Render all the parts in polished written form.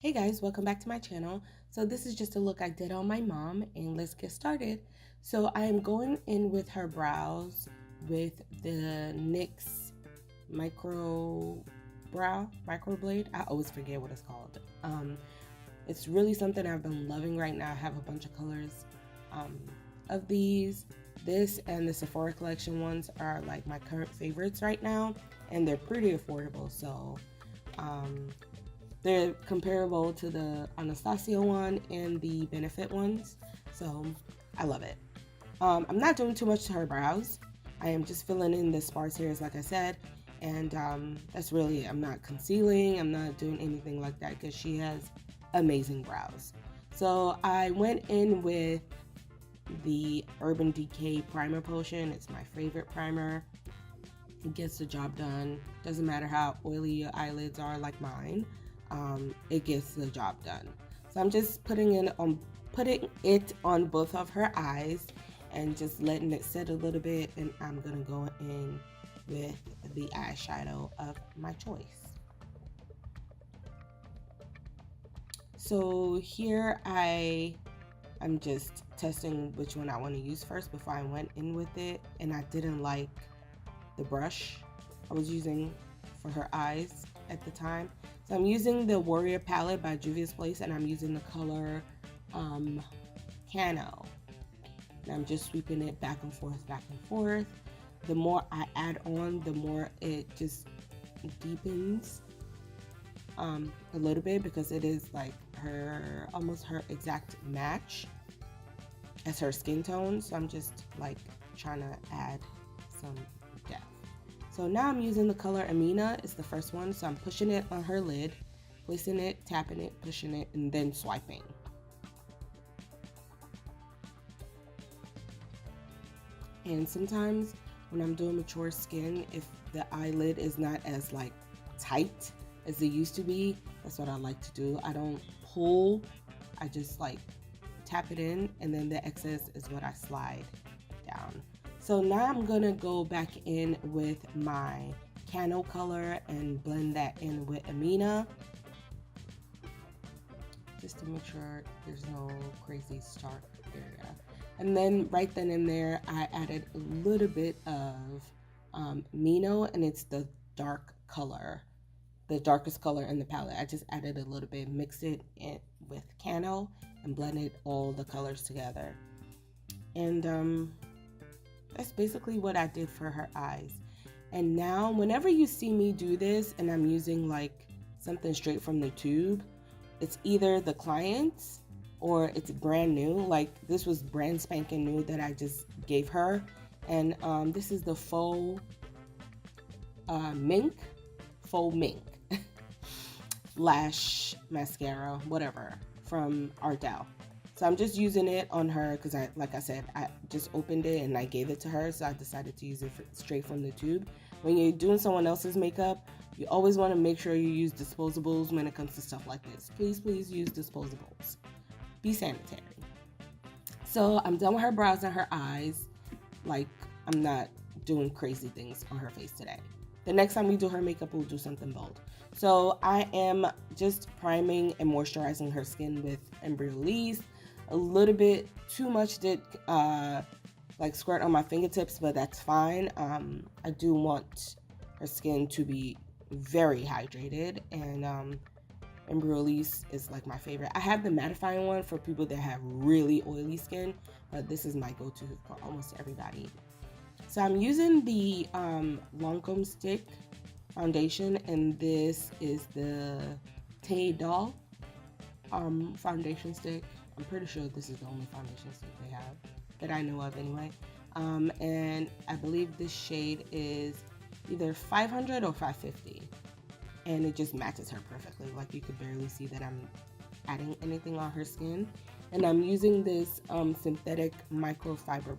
Hey guys, welcome back to my channel. So this is just a look I did on my mom, and let's get started. So I am going in with her brows with the NYX microblade. I always forget what it's called. It's really something I've been loving right now. I have a bunch of colors of these. This and the Sephora collection ones are like my current favorites right now, and they're pretty affordable. So they're comparable to the Anastasia one and the Benefit ones, so I love it. I'm not doing too much to her brows. I am just filling in the sparse hairs like I said, and that's really it. I'm not concealing, I'm not doing anything like that because she has amazing brows. So I went in with the Urban Decay Primer Potion. It's my favorite primer. It gets the job done. Doesn't matter how oily your eyelids are like mine. It gets the job done. So I'm just putting it on both of her eyes and just letting it set a little bit, and I'm gonna go in with the eyeshadow of my choice. So here I'm just testing which one I want to use first before I went in with it, and I didn't like the brush I was using for her eyes at the time. So I'm using the Warrior palette by Juvia's Place, and I'm using the color Cano. And I'm just sweeping it back and forth, back and forth. The more I add on, the more it just deepens a little bit, because it is like almost her exact match as her skin tone. So I'm just like trying to add some depth. So now I'm using the color Amina. It's the first one. So I'm pushing it on her lid, placing it, tapping it, pushing it, and then swiping. And sometimes when I'm doing mature skin, if the eyelid is not as like tight as it used to be, that's what I like to do. I don't pull, I just like tap it in, and then the excess is what I slide down. So now I'm gonna go back in with my Cano color and blend that in with Amina, just to make sure there's no crazy stark area. And then right then and there, I added a little bit of Mino, and it's the dark color, the darkest color in the palette. I just added a little bit, mixed it in with Cano, and blended all the colors together. And that's basically what I did for her eyes. And now whenever you see me do this and I'm using like something straight from the tube, it's either the client's or it's brand new. Like this was brand spanking new that I just gave her. And this is the faux mink lash mascara, whatever, from Ardell. So I'm just using it on her because like I said, I just opened it and I gave it to her. So I decided to use it straight from the tube. When you're doing someone else's makeup, you always want to make sure you use disposables when it comes to stuff like this. Please, please use disposables. Be sanitary. So I'm done with her brows and her eyes. Like, I'm not doing crazy things on her face today. The next time we do her makeup, we'll do something bold. So I am just priming and moisturizing her skin with Embryolisse. A little bit too much did like squirt on my fingertips, but that's fine. I do want her skin to be very hydrated, and Embryolisse is like my favorite. I have the mattifying one for people that have really oily skin, but this is my go-to for almost everybody. So I'm using the Lancome stick foundation, and this is the tailor foundation stick. I'm pretty sure this is the only foundation stick they have that I know of anyway. And I believe this shade is either 500 or 550. And it just matches her perfectly. Like you could barely see that I'm adding anything on her skin. And I'm using this synthetic microfiber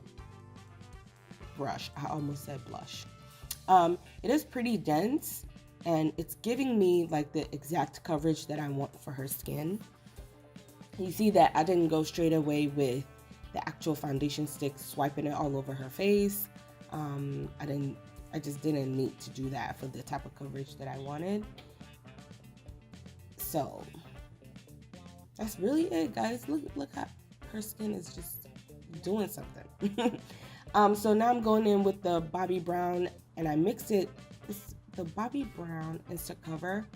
brush. I almost said blush. It is pretty dense, and it's giving me like the exact coverage that I want for her skin. You see that I didn't go straight away with the actual foundation stick, swiping it all over her face. I just didn't need to do that for the type of coverage that I wanted. So that's really it, guys. Look how her skin is just doing something. So now I'm going in with the Bobbi Brown, and I mixed it. The Bobbi Brown Insta Cover.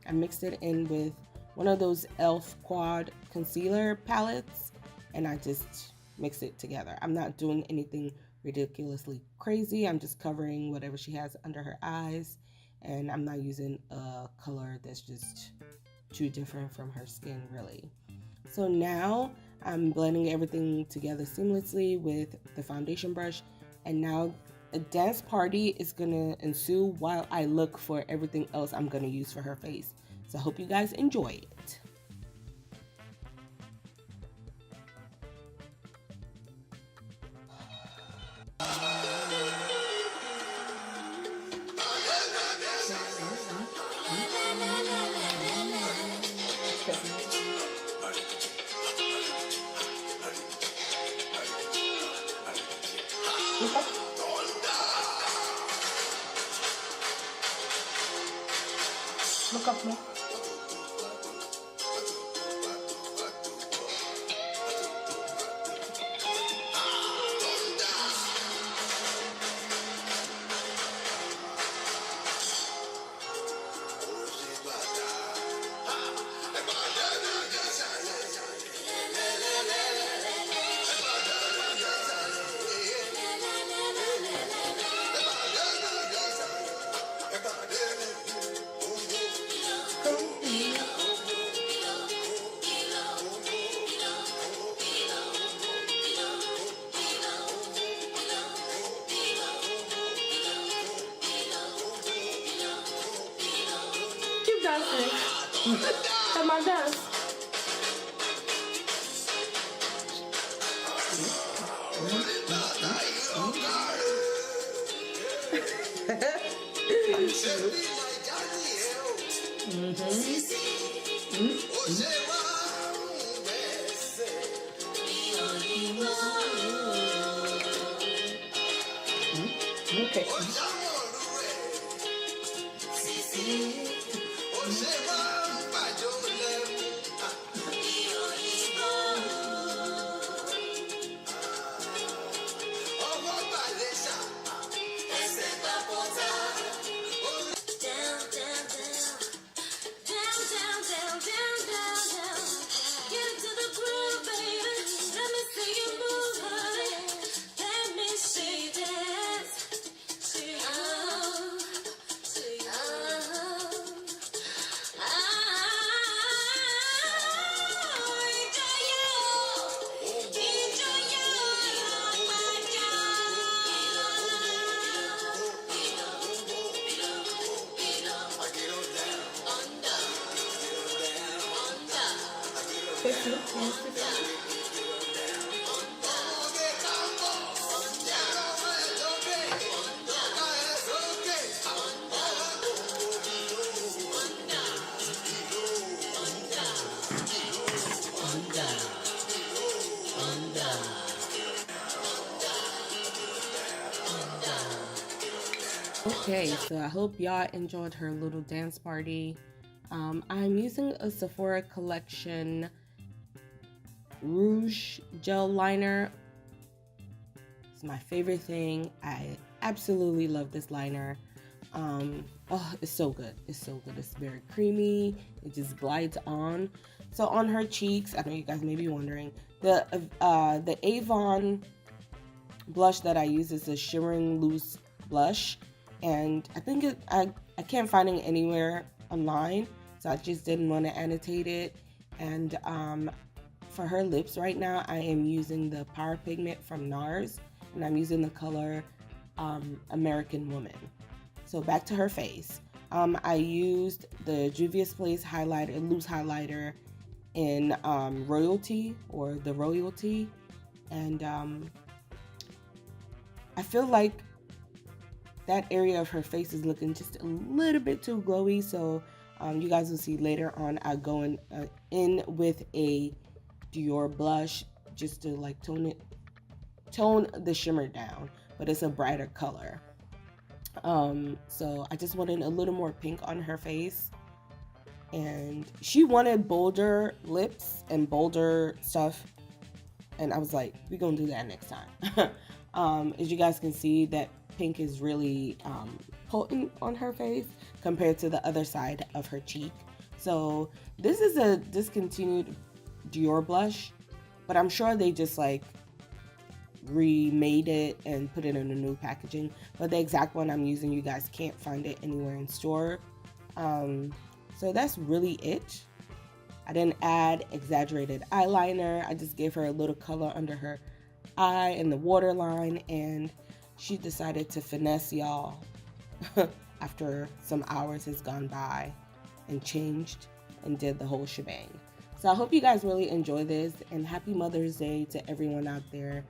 I mixed it in with one of those e.l.f. Quad Concealer palettes, and I just mix it together. I'm not doing anything ridiculously crazy. I'm just covering whatever she has under her eyes, and I'm not using a color that's just too different from her skin, really. So now I'm blending everything together seamlessly with the foundation brush, and now a dance party is gonna ensue while I look for everything else I'm gonna use for her face. So I hope you guys enjoy it. Look up more. Keep dancing. Come on, dance. Okay. Okay, so I hope y'all enjoyed her little dance party. I'm using a Sephora Collection Rouge Gel Liner. It's my favorite thing. I absolutely love this liner. Oh, it's so good. It's so good. It's very creamy. It just glides on. So on her cheeks, I know you guys may be wondering, the Avon blush that I use is a shimmering loose blush, and I think I can't find it anywhere online, so I just didn't want to annotate it. And for her lips right now, I am using the Power Pigment from NARS, and I'm using the color American Woman. So back to her face. I used the Juvia's Place highlighter, loose highlighter in Royalty, or the Royalty, and I feel like that area of her face is looking just a little bit too glowy, so you guys will see later on I go in with a Dior blush just to like tone the shimmer down, but it's a brighter color. So I just wanted a little more pink on her face. and she wanted bolder lips and bolder stuff, and I was like, we're gonna do that next time. As you guys can see, that pink is really potent on her face compared to the other side of her cheek. So this is a discontinued Dior blush, but I'm sure they just like remade it and put it in a new packaging. But the exact one I'm using, you guys can't find it anywhere in store. So that's really it. I didn't add exaggerated eyeliner. I just gave her a little color under her eye and the waterline, and she decided to finesse y'all after some hours has gone by and changed and did the whole shebang. So I hope you guys really enjoy this, and happy Mother's Day to everyone out there.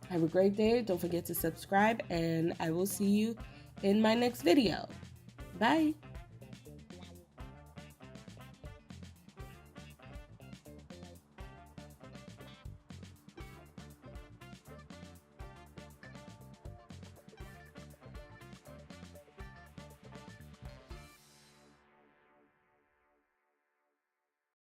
Have a great day. Don't forget to subscribe, and I will see you in my next video. Bye.